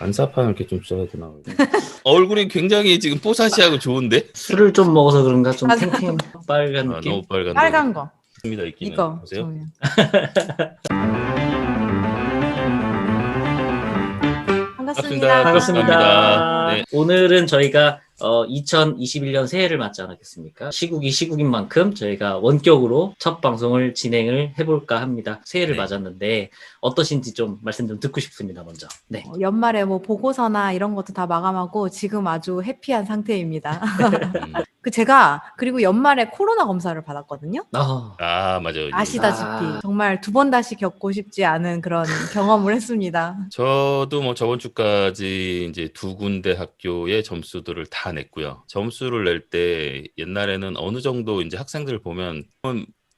반사판을 이렇게 좀 써야 되나? 얼굴이 굉장히 지금 뽀사시하고 좋은데? 술을 좀 먹어서 그런가 좀 맞아. 탱탱 빨간 아, 느낌. 너무 빨간데. 빨간 거. 입니다, 있기는. 이거. 보세요. 정면. 반갑습니다. 반갑습니다. 반갑습니다. 네. 오늘은 저희가 2021년 새해를 맞지 않았겠습니까? 시국이 시국인 만큼 저희가 원격으로 첫 방송을 진행을 해볼까 합니다. 새해를 네. 맞았는데 어떠신지 좀 말씀 좀 듣고 싶습니다. 먼저. 네. 연말에 뭐 보고서나 이런 것도 다 마감하고 지금 아주 해피한 상태입니다. 그리고 연말에 코로나 검사를 받았거든요. 아, 맞아요. 아시다시피 정말 두 번 다시 겪고 싶지 않은 그런 경험을 했습니다. 저도 뭐 저번 주까지 이제 두 군데 학교의 점수들을 다 냈고요. 점수를 낼 때 옛날에는 어느 정도 이제 학생들 보면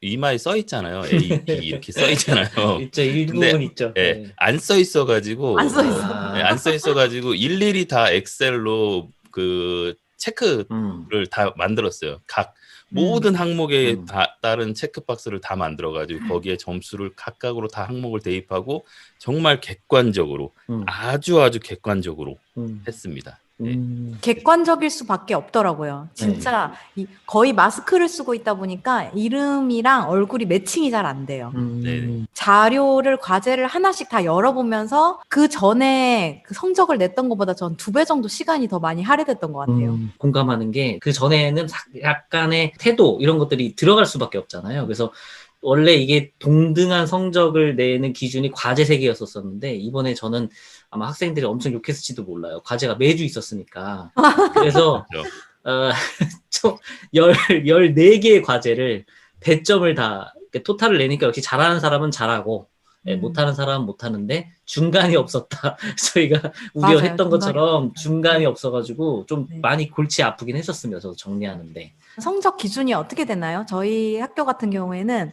이마에 써 있잖아요. A, B 이렇게 써 있잖아요. 있죠. 일부분 근데, 있죠. 예, 네. 안 써 있어가지고 안 써 있어. 안 써 있어가지고 일일이 다 엑셀로 그 체크를 다 만들었어요. 각 모든 항목에 따른 체크박스를 다 만들어가지고 거기에 점수를 각각으로 다 항목을 대입하고 정말 객관적으로 아주 객관적으로 했습니다. 네. 객관적일 수밖에 없더라고요. 진짜 거의 마스크를 쓰고 있다 보니까 이름이랑 얼굴이 매칭이 잘 안 돼요. 자료를 과제를 하나씩 다 열어보면서 그 전에 그 성적을 냈던 것보다 전 2배 정도 시간이 더 많이 할애됐던 것 같아요. 공감하는 게 그 전에는 약간의 태도 이런 것들이 들어갈 수밖에 없잖아요. 그래서 원래 이게 동등한 성적을 내는 기준이 과제 3개였었는데 이번에 저는 아마 학생들이 엄청 욕했을지도 몰라요. 과제가 매주 있었으니까. 그래서 좀 14개의 과제를 배점을 다 토탈을 내니까 역시 잘하는 사람은 잘하고 못하는 사람은 못하는데 중간이 없었다. 저희가 우려했던 것처럼 중간이 없어가지고 좀 많이 골치 아프긴 했었습니다. 저도 정리하는데. 성적 기준이 어떻게 되나요? 저희 학교 같은 경우에는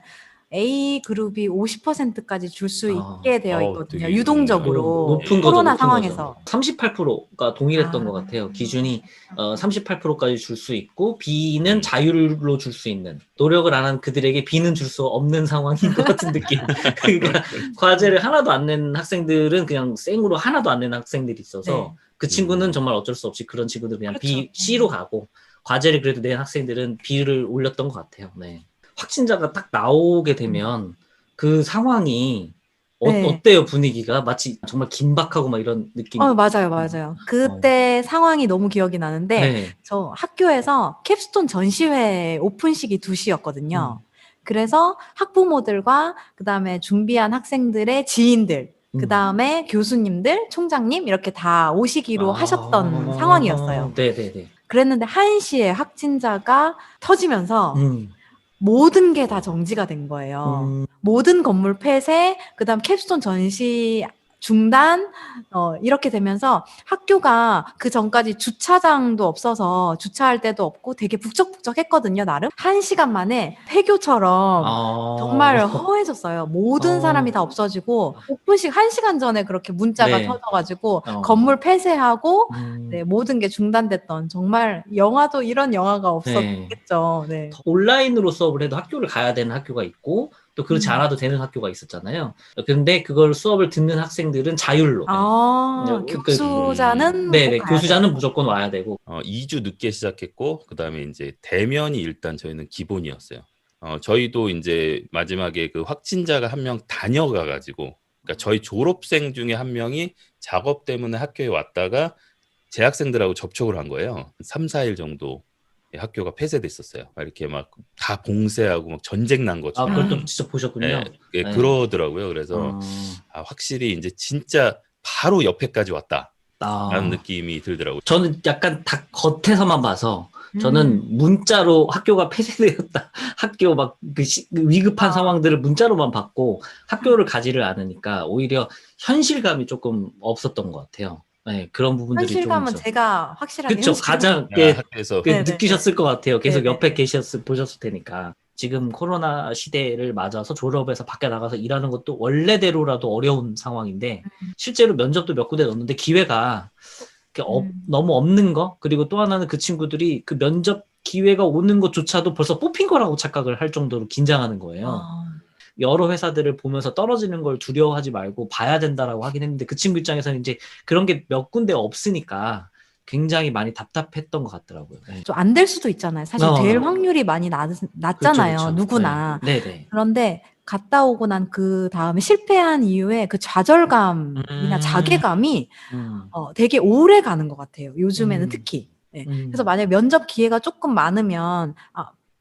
A그룹이 50%까지 줄 수 있게 되어 있거든요. 유동적으로. 높은 코로나 높은 상황에서. 38%가 동일했던 것 같아요. 기준이 38%까지 줄 수 있고 B는 자율로 줄 수 있는, 노력을 안 한 그들에게 B는 줄 수 없는 상황인 것 같은 느낌. 그러니까 과제를 하나도 안 낸 학생들은 그냥 생으로 하나도 안 낸 학생들이 있어서 그 친구는 정말 어쩔 수 없이 그런 친구들 그냥 B, C로 가고 과제를 그래도 낸 학생들은 B를 올렸던 것 같아요. 네. 확진자가 딱 나오게 되면 그 상황이 어때요, 분위기가? 마치 정말 긴박하고 막 이런 느낌. 맞아요. 그때 상황이 너무 기억이 나는데 저 학교에서 캡스톤 전시회 오픈식이 2시였거든요. 그래서 학부모들과 그다음에 준비한 학생들의 지인들, 그다음에 교수님들, 총장님 이렇게 다 오시기로 하셨던 상황이었어요. 네네네. 그랬는데 1시에 확진자가 터지면서 모든 게 다 정지가 된 거예요. 모든 건물 폐쇄, 그다음 캡스톤 전시 중단, 이렇게 되면서 학교가 그 전까지 주차장도 없어서 주차할 데도 없고 되게 북적북적했거든요, 나름. 1시간 만에 폐교처럼 정말 허해졌어요. 모든 사람이 다 없어지고 오픈식 1시간 전에 그렇게 문자가 터져가지고 건물 폐쇄하고 모든 게 중단됐던, 정말 영화도 이런 영화가 없었겠죠. 네. 온라인으로 수업을 해도 학교를 가야 되는 학교가 있고 또 그렇지 않아도 되는 학교가 있었잖아요. 근데 그걸 수업을 듣는 학생들은 자율로. 교수자는 교수자는 무조건 와야 되고. 2주 늦게 시작했고 그다음에 이제 대면이 일단 저희는 기본이었어요. 저희도 이제 마지막에 그 확진자가 한 명 다녀가 가지고, 그러니까 저희 졸업생 중에 한 명이 작업 때문에 학교에 왔다가 재학생들하고 접촉을 한 거예요. 3, 4일 정도 학교가 폐쇄됐었어요. 이렇게 막 다 봉쇄하고 막 전쟁 난 것처럼. 그걸 또 직접 보셨군요. 그러더라고요. 그래서 확실히 이제 진짜 바로 옆에까지 왔다라는 느낌이 들더라고요. 저는 약간 다 겉에서만 봐서 저는 문자로 학교가 폐쇄되었다, 학교 막 그 위급한 상황들을 문자로만 받고 학교를 가지를 않으니까 오히려 현실감이 조금 없었던 것 같아요. 네, 그런 부분들이 현실감은 좀 있어. 제가 확실하게 그쵸, 가장 학교에서 느끼셨을 것 같아요. 계속 옆에 보셨을 테니까. 지금 코로나 시대를 맞아서 졸업해서 밖에 나가서 일하는 것도 원래대로라도 어려운 상황인데 실제로 면접도 몇 군데 넣었는데 기회가 너무 없는 거, 그리고 또 하나는 그 친구들이 그 면접 기회가 오는 것조차도 벌써 뽑힌 거라고 착각을 할 정도로 긴장하는 거예요. 여러 회사들을 보면서 떨어지는 걸 두려워하지 말고 봐야 된다라고 하긴 했는데 그 친구 입장에서는 이제 그런 게 몇 군데 없으니까 굉장히 많이 답답했던 것 같더라고요. 네. 좀 안 될 수도 있잖아요. 사실 될 확률이 많이 낮잖아요. 그렇죠. 누구나. 네. 그런데 갔다 오고 난 그 다음에 실패한 이후에 그 좌절감이나 자괴감이 되게 오래 가는 것 같아요. 요즘에는 특히. 네. 그래서 만약에 면접 기회가 조금 많으면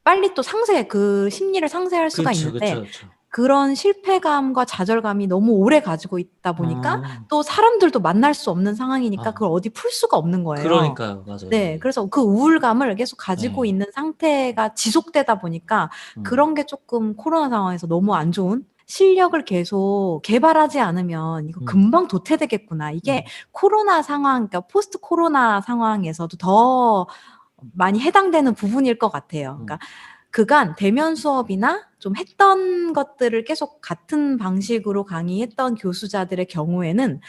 빨리 또 그 심리를 상쇄할 수가 있는데 그런 실패감과 좌절감이 너무 오래 가지고 있다 보니까 또 사람들도 만날 수 없는 상황이니까 그걸 어디 풀 수가 없는 거예요. 그러니까요. 맞아요. 네. 그래서 그 우울감을 계속 가지고 있는 상태가 지속되다 보니까 그런 게 조금 코로나 상황에서 너무 안 좋은 실력을 계속 개발하지 않으면 이거 금방 도태되겠구나. 이게 코로나 상황, 그러니까 포스트 코로나 상황에서도 더 많이 해당되는 부분일 것 같아요. 그러니까 그간 대면 수업이나 좀 했던 것들을 계속 같은 방식으로 강의했던 교수자들의 경우에는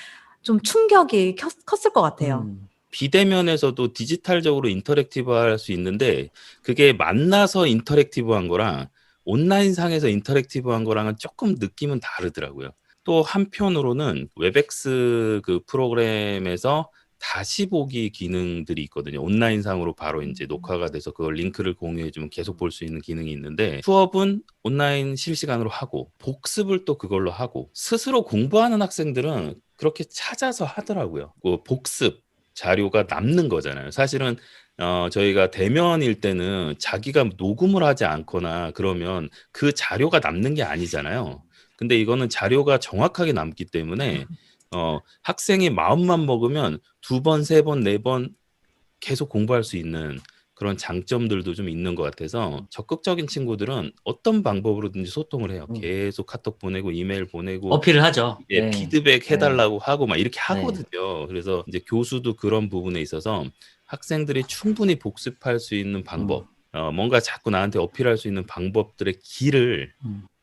좀 충격이 컸을 것 같아요. 비대면에서도 디지털적으로 인터랙티브할 수 있는데 그게 만나서 인터랙티브한 거랑 온라인상에서 인터랙티브한 거랑은 조금 느낌은 다르더라고요. 또 한편으로는 웹엑스 그 프로그램에서 다시 보기 기능들이 있거든요. 온라인상으로 바로 이제 녹화가 돼서 그걸 링크를 공유해주면 계속 볼 수 있는 기능이 있는데 수업은 온라인 실시간으로 하고 복습을 또 그걸로 하고 스스로 공부하는 학생들은 그렇게 찾아서 하더라고요. 그 복습 자료가 남는 거잖아요. 사실은 저희가 대면일 때는 자기가 녹음을 하지 않거나 그러면 그 자료가 남는 게 아니잖아요. 근데 이거는 자료가 정확하게 남기 때문에 학생이 마음만 먹으면 2번, 3번, 4번 계속 공부할 수 있는 그런 장점들도 좀 있는 것 같아서 적극적인 친구들은 어떤 방법으로든지 소통을 해요. 계속 카톡 보내고 이메일 보내고 어필을 하죠. 예, 피드백 해달라고 하고 막 이렇게 하거든요. 그래서 이제 교수도 그런 부분에 있어서 학생들이 충분히 복습할 수 있는 방법, 뭔가 자꾸 나한테 어필할 수 있는 방법들의 길을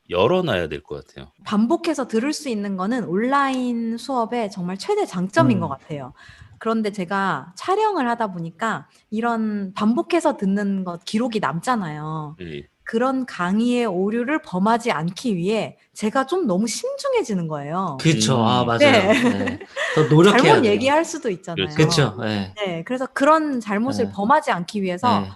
열어놔야 될 것 같아요. 반복해서 들을 수 있는 거는 온라인 수업의 정말 최대 장점인 것 같아요. 그런데 제가 촬영을 하다 보니까 이런 반복해서 듣는 것 기록이 남잖아요. 네. 그런 강의의 오류를 범하지 않기 위해 제가 좀 너무 신중해지는 거예요. 그렇죠. 맞아요. 네. 더 노력해야 잘못 돼요. 얘기할 수도 있잖아요. 그렇죠. 네. 그래서 그런 잘못을 범하지 않기 위해서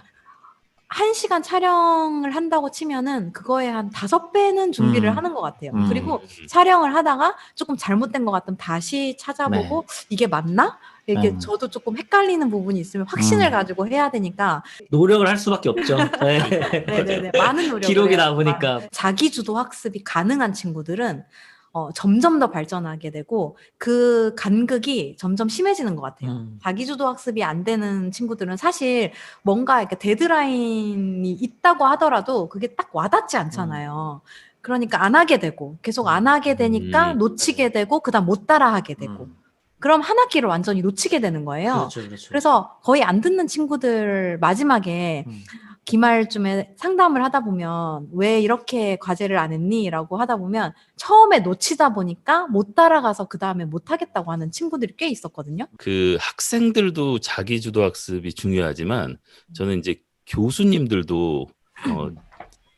1시간 촬영을 한다고 치면은 그거에 한 5배는 준비를 하는 것 같아요. 그리고 촬영을 하다가 조금 잘못된 것 같으면 다시 찾아보고 이게 맞나? 이게 저도 조금 헷갈리는 부분이 있으면 확신을 가지고 해야 되니까 노력을 할 수밖에 없죠. 네네네. 많은 노력을 기록이 해요. 남으니까. 자기주도 학습이 가능한 친구들은 점점 더 발전하게 되고 그 간극이 점점 심해지는 것 같아요. 자기주도 학습이 안 되는 친구들은 사실 뭔가 이렇게 데드라인이 있다고 하더라도 그게 딱 와닿지 않잖아요. 그러니까 안 하게 되고 계속 안 하게 되니까 놓치게 되고 그다음 못 따라 하게 되고 그럼 한 학기를 완전히 놓치게 되는 거예요. 그렇죠. 그래서 거의 안 듣는 친구들 마지막에 기말쯤에 상담을 하다 보면 왜 이렇게 과제를 안 했니? 라고 하다 보면 처음에 놓치다 보니까 못 따라가서 그 다음에 못 하겠다고 하는 친구들이 꽤 있었거든요. 그 학생들도 자기주도 학습이 중요하지만 저는 이제 교수님들도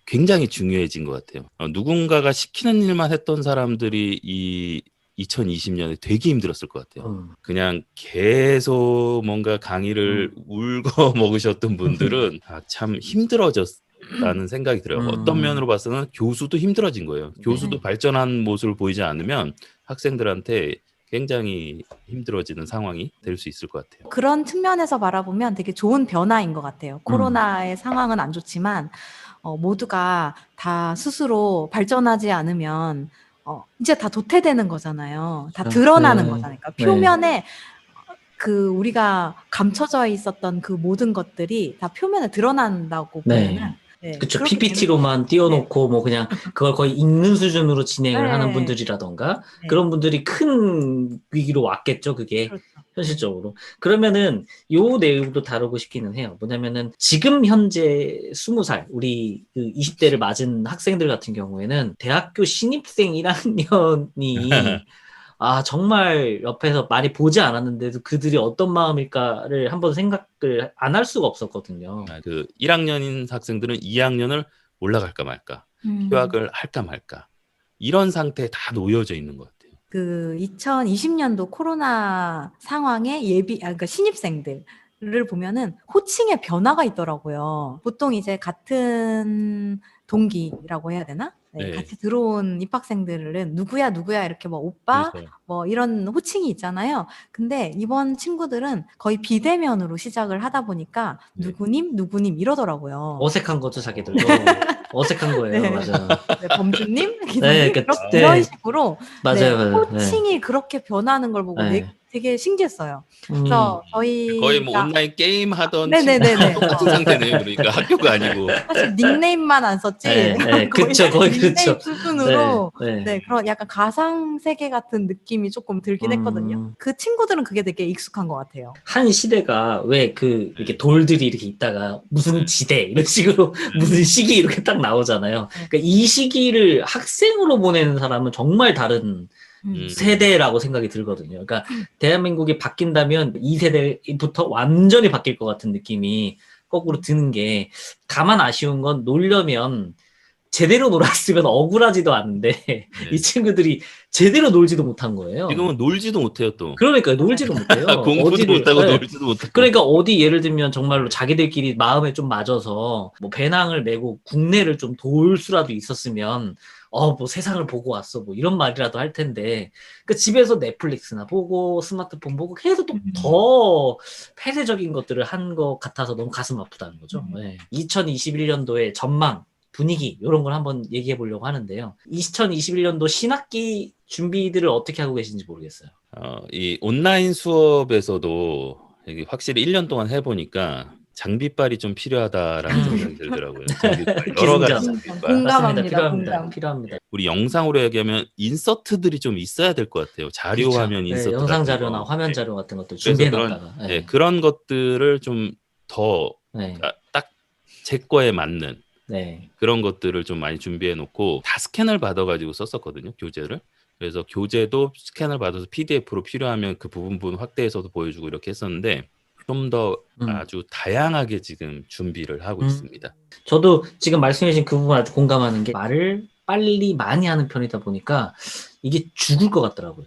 굉장히 중요해진 것 같아요. 누군가가 시키는 일만 했던 사람들이 이 2020년에 되게 힘들었을 것 같아요. 그냥 계속 뭔가 강의를 울고 먹으셨던 분들은 참 힘들어졌다는 생각이 들어요. 어떤 면으로 봐서는 교수도 힘들어진 거예요. 교수도 발전한 모습을 보이지 않으면 학생들한테 굉장히 힘들어지는 상황이 될 수 있을 것 같아요. 그런 측면에서 바라보면 되게 좋은 변화인 것 같아요. 코로나의 상황은 안 좋지만 모두가 다 스스로 발전하지 않으면 이제 다 도태되는 거잖아요. 다 드러나는 거잖아요. 그러니까 표면에 그 우리가 감춰져 있었던 그 모든 것들이 다 표면에 드러난다고 보면은 그렇죠. PPT로만 띄워놓고 뭐 그냥 그걸 거의 읽는 수준으로 진행을 하는 분들이라던가 그런 분들이 큰 위기로 왔겠죠. 그게 현실적으로. 그러면은 요 내용도 다루고 싶기는 해요. 뭐냐면은 지금 현재 20살 우리 그 20대를 맞은 학생들 같은 경우에는 대학교 신입생 1학년이 정말 옆에서 많이 보지 않았는데도 그들이 어떤 마음일까를 한번 생각을 안 할 수가 없었거든요. 그 1학년인 학생들은 2학년을 올라갈까 말까, 휴학을 할까 말까, 이런 상태에 다 놓여져 있는 것 같아요. 그 2020년도 코로나 상황에 그러니까 신입생들을 보면은 호칭에 변화가 있더라고요. 보통 이제 같은 동기라고 해야 되나? 네, 네. 같이 들어온 입학생들은 누구야 이렇게 뭐 오빠 그래서 뭐 이런 호칭이 있잖아요. 근데 이번 친구들은 거의 비대면으로 시작을 하다 보니까 네. 누구님 이러더라고요. 어색한 거죠, 자기들도. 어색한 거예요. 네. 맞아요. 네, 범주님, 기사님 네, 이런 식으로 맞아요, 맞아요. 호칭이 그렇게 변하는 걸 보고 네. 되게 신기했어요. 그래서 거의 뭐 저희가 온라인 게임 하던 네네네네. 똑같은 상태네요. 그러니까 학교가 아니고. 사실 닉네임만 안 썼지 네, 그쵸, 거의 닉네임 그쵸. 수준으로 네. 그런 약간 가상 세계 같은 느낌이 조금 들긴 했거든요. 그 친구들은 그게 되게 익숙한 것 같아요. 한 시대가 왜 이렇게 돌들이 이렇게 있다가 무슨 지대 이런 식으로 무슨 시기 이렇게 딱 나오잖아요. 그러니까 이 시기를 학생으로 보내는 사람은 정말 다른 세대라고 생각이 들거든요. 그러니까 대한민국이 바뀐다면 이 세대부터 완전히 바뀔 것 같은 느낌이 거꾸로 드는 게, 다만 아쉬운 건 놀려면 제대로 놀았으면 억울하지도 않은데 이 친구들이 제대로 놀지도 못한 거예요. 지금은 놀지도 못해요 또. 그러니까 놀지도 못해요. 공부도 못하고 놀지도 못하고. 그러니까 어디 예를 들면 정말로 자기들끼리 마음에 좀 맞아서 뭐 배낭을 메고 국내를 좀 돌 수라도 있었으면 뭐 세상을 보고 왔어 뭐 이런 말이라도 할 텐데, 그 집에서 넷플릭스나 보고 스마트폰 보고 계속 또 더 폐쇄적인 것들을 한 것 같아서 너무 가슴 아프다는 거죠. 2021년도의 전망, 분위기 이런 걸 한번 얘기해 보려고 하는데요. 2021년도 신학기 준비들을 어떻게 하고 계신지 모르겠어요. 이 온라인 수업에서도 확실히 1년 동안 해보니까 장비빨이 좀 필요하다라는 생각이 들더라고요. 여러 가지 장비빨. 공감합니다. 필요합니다. 우리 영상으로 얘기하면 인서트들이 좀 있어야 될 것 같아요. 자료 그렇죠. 화면 인서트 영상 같은 자료나 거. 화면 자료 같은 것들 그래서 준비해놨다가 그런 것들을 좀 더 딱 제 거에 맞는 그런 것들을 좀 많이 준비해 놓고 다 스캔을 받아가지고 썼었거든요, 교재를. 그래서 교재도 스캔을 받아서 PDF로 필요하면 그 부분 확대해서도 보여주고 이렇게 했었는데, 좀 더 아주 다양하게 지금 준비를 하고 있습니다. 저도 지금 말씀해 주신 그 부분 아주 공감하는 게, 말을 빨리 많이 하는 편이다 보니까 이게 죽을 것 같더라고요.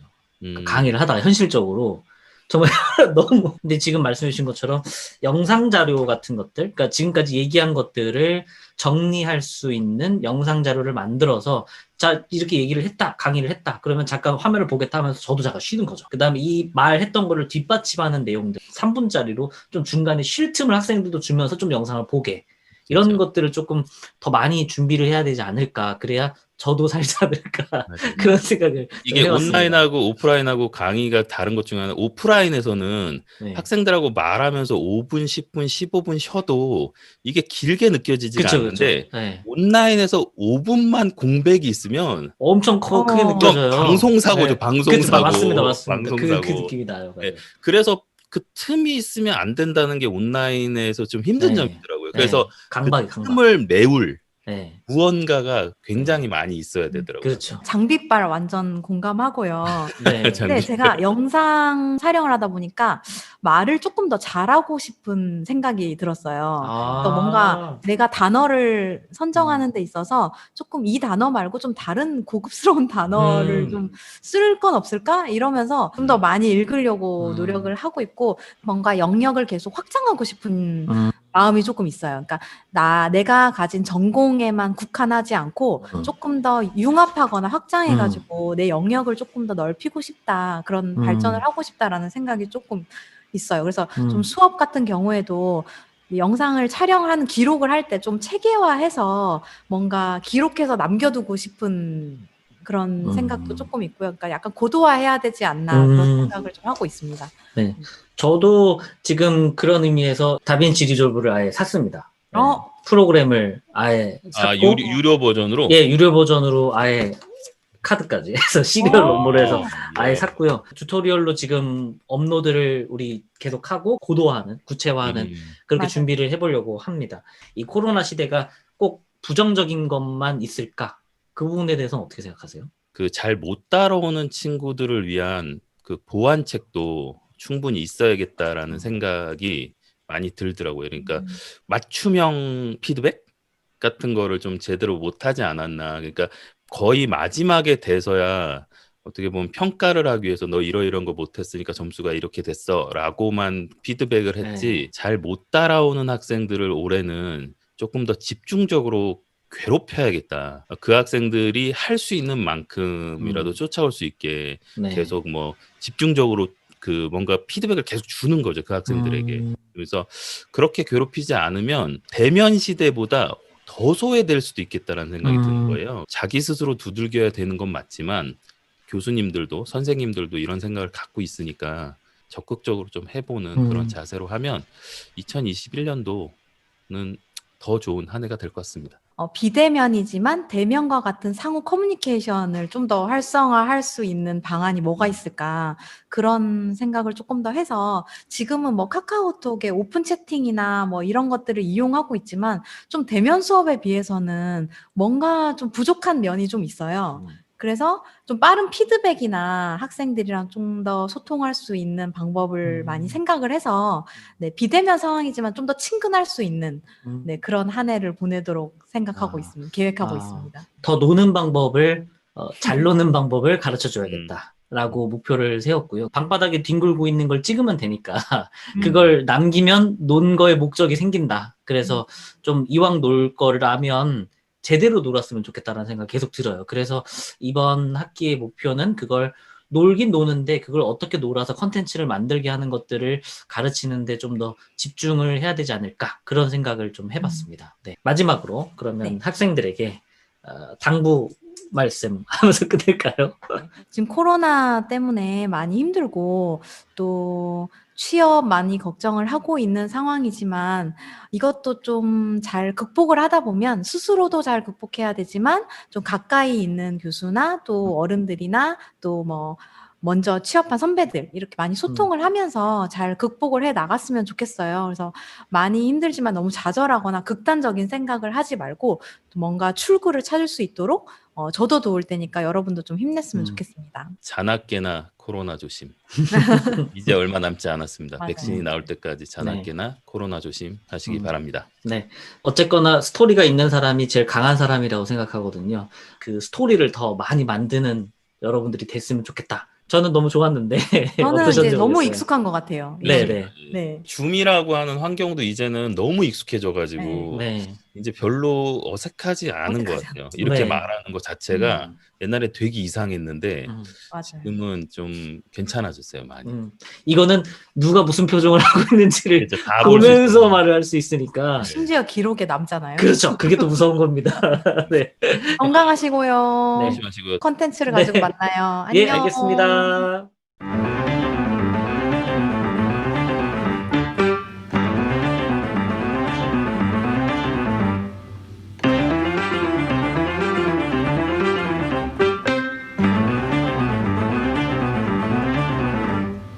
강의를 하다가 현실적으로 정말 너무. 근데 지금 말씀해 주신 것처럼 영상 자료 같은 것들, 그러니까 지금까지 얘기한 것들을 정리할 수 있는 영상 자료를 만들어서, 자 이렇게 얘기를 했다, 강의를 했다, 그러면 잠깐 화면을 보겠다 하면서 저도 잠깐 쉬는 거죠. 그 다음에 이 말했던 거를 뒷받침하는 내용들 3분짜리로 좀 중간에 쉴 틈을 학생들도 주면서 좀 영상을 보게, 이런 그렇죠. 것들을 조금 더 많이 준비를 해야 되지 않을까, 그래야 저도 살지 않을까 그런 생각을 이게 해봤습니다. 온라인하고 오프라인하고 강의가 다른 것 중에 하나, 오프라인에서는 학생들하고 말하면서 5분, 10분, 15분 쉬어도 이게 길게 느껴지지가 않는데 온라인에서 5분만 공백이 있으면 엄청 크게 느껴져요. 방송사고죠. 방송사고. 맞습니다. 방송사고. 그 느낌이 나요. 그래서 그 틈이 있으면 안 된다는 게 온라인에서 좀 힘든 점이더라고요. 그래서 그 틈을 메울 무언가가 굉장히 많이 있어야 되더라고요. 그렇죠. 장비빨 완전 공감하고요. 근데 제가 영상 촬영을 하다 보니까 말을 조금 더 잘하고 싶은 생각이 들었어요. 그래서 뭔가 내가 단어를 선정하는 데 있어서 조금 이 단어 말고 좀 다른 고급스러운 단어를 좀 쓸 건 없을까? 이러면서 좀 더 많이 읽으려고 노력을 하고 있고, 뭔가 영역을 계속 확장하고 싶은 마음이 조금 있어요. 그러니까 내가 가진 전공에만 국한하지 않고 조금 더 융합하거나 확장해가지고 내 영역을 조금 더 넓히고 싶다, 그런 발전을 하고 싶다라는 생각이 조금 있어요. 그래서 좀 수업 같은 경우에도 영상을 촬영하는 기록을 할 때 좀 체계화해서 뭔가 기록해서 남겨두고 싶은 그런 생각도 조금 있고요. 그러니까 약간 고도화해야 되지 않나, 그런 생각을 좀 하고 있습니다. 네. 저도 지금 그런 의미에서 다빈치 리졸브를 아예 샀습니다. 프로그램을 아예 샀고, 유료 버전으로? 유료 버전으로 아예 카드까지 해서 시리얼 업로드를 해서 아예 샀고요. 튜토리얼로 지금 업로드를 우리 계속 하고 고도화하는, 구체화하는 그렇게 준비를 해보려고 합니다. 이 코로나 시대가 꼭 부정적인 것만 있을까? 그 부분에 대해서는 어떻게 생각하세요? 그 잘 못 따라오는 친구들을 위한 그 보완책도 충분히 있어야겠다라는 생각이 많이 들더라고요. 그러니까 맞춤형 피드백 같은 거를 좀 제대로 못하지 않았나. 그러니까 거의 마지막에 돼서야 어떻게 보면 평가를 하기 위해서 너 이런 거 못했으니까 점수가 이렇게 됐어라고만 피드백을 했지 잘 못 따라오는 학생들을 올해는 조금 더 집중적으로 괴롭혀야겠다. 그 학생들이 할 수 있는 만큼이라도 쫓아올 수 있게 네. 계속 뭐 집중적으로 그 뭔가 피드백을 계속 주는 거죠. 그 학생들에게. 그래서 그렇게 괴롭히지 않으면 대면 시대보다 더 소외될 수도 있겠다라는 생각이 드는 거예요. 자기 스스로 두들겨야 되는 건 맞지만 교수님들도 선생님들도 이런 생각을 갖고 있으니까 적극적으로 좀 해보는 그런 자세로 하면 2021년도는 더 좋은 한 해가 될 것 같습니다. 비대면이지만 대면과 같은 상호 커뮤니케이션을 좀 더 활성화할 수 있는 방안이 뭐가 있을까 그런 생각을 조금 더 해서 지금은 뭐 카카오톡의 오픈 채팅이나 뭐 이런 것들을 이용하고 있지만 좀 대면 수업에 비해서는 뭔가 좀 부족한 면이 좀 있어요. 그래서 좀 빠른 피드백이나 학생들이랑 좀 더 소통할 수 있는 방법을 많이 생각을 해서 네, 비대면 상황이지만 좀 더 친근할 수 있는 네, 그런 한 해를 보내도록 생각하고 있습니다. 계획하고 있습니다. 더 노는 방법을 잘 노는 방법을 가르쳐 줘야겠다. 라고 목표를 세웠고요. 방바닥에 뒹굴고 있는 걸 찍으면 되니까 그걸 남기면 논 거에 목적이 생긴다. 그래서 좀 이왕 놀 거를 하면 제대로 놀았으면 좋겠다라는 생각이 계속 들어요. 그래서 이번 학기의 목표는 그걸 놀긴 노는데 그걸 어떻게 놀아서 컨텐츠를 만들게 하는 것들을 가르치는데 좀 더 집중을 해야 되지 않을까 그런 생각을 좀 해봤습니다. 네. 마지막으로 그러면 네. 학생들에게 당부 말씀 하면서 끝낼까요? 지금 코로나 때문에 많이 힘들고 또 취업 많이 걱정을 하고 있는 상황이지만 이것도 좀 잘 극복을 하다 보면 스스로도 잘 극복해야 되지만 좀 가까이 있는 교수나 또 어른들이나 또 뭐 먼저 취업한 선배들 이렇게 많이 소통을 하면서 잘 극복을 해 나갔으면 좋겠어요. 그래서 많이 힘들지만 너무 좌절하거나 극단적인 생각을 하지 말고 뭔가 출구를 찾을 수 있도록 저도 도울 테니까 여러분도 좀 힘냈으면 좋겠습니다. 자나깨나 코로나 조심. 이제 얼마 남지 않았습니다. 맞아요. 백신이 나올 때까지 자나깨나 코로나 조심 하시기 바랍니다. 네. 어쨌거나 스토리가 있는 사람이 제일 강한 사람이라고 생각하거든요. 그 스토리를 더 많이 만드는 여러분들이 됐으면 좋겠다. 저는 너무 좋았는데 저는 어떠셨는지 이제 너무 모르겠어요. 익숙한 것 같아요. 네네. 네. 줌이라고 하는 환경도 이제는 너무 익숙해져가지고 네. 이제 별로 어색하지 않은 것 같아요. 이렇게 네. 말하는 것 자체가 옛날에 되게 이상했는데 맞아요. 지금은 좀 괜찮아졌어요, 많이. 이거는 누가 무슨 표정을 하고 있는지를 이제 다 볼 수 보면서 있어요. 말을 할 수 있으니까. 심지어 기록에 남잖아요. 그렇죠. 그게 또 무서운 겁니다. 네. 건강하시고요. 조심하시고요. 컨텐츠를 네. 가지고 만나요. 안녕. 예, 알겠습니다.